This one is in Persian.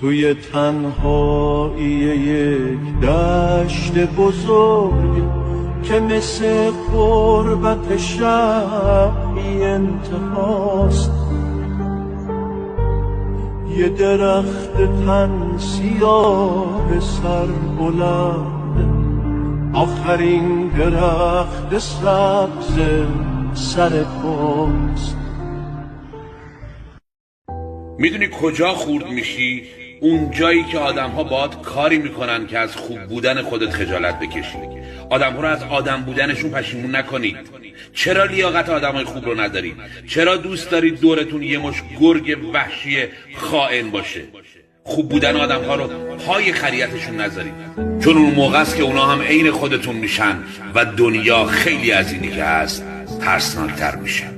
توی تنهایی یک دشت بزرگ که مثل غربت شب بی انتهاست، یه درخت تن سیاه سر بلند، آخرین درخت سبز سر کوست. میدونی کجا خورد میشی؟ اون جایی که آدم ها باهات کاری میکنن که از خوب بودن خودت خجالت بکشی، آدم ها رو از آدم بودنشون پشیمون نکنید. چرا لیاقت آدم های خوب رو ندارید؟ چرا دوست دارید دورتون یه مش گرگ وحشی خائن باشه؟ خوب بودن آدم ها رو پای خریتشون نذارید، چون اون موقع است که اونا هم عین خودتون میشن و دنیا خیلی از اینی که هست ترسناکتر میشه.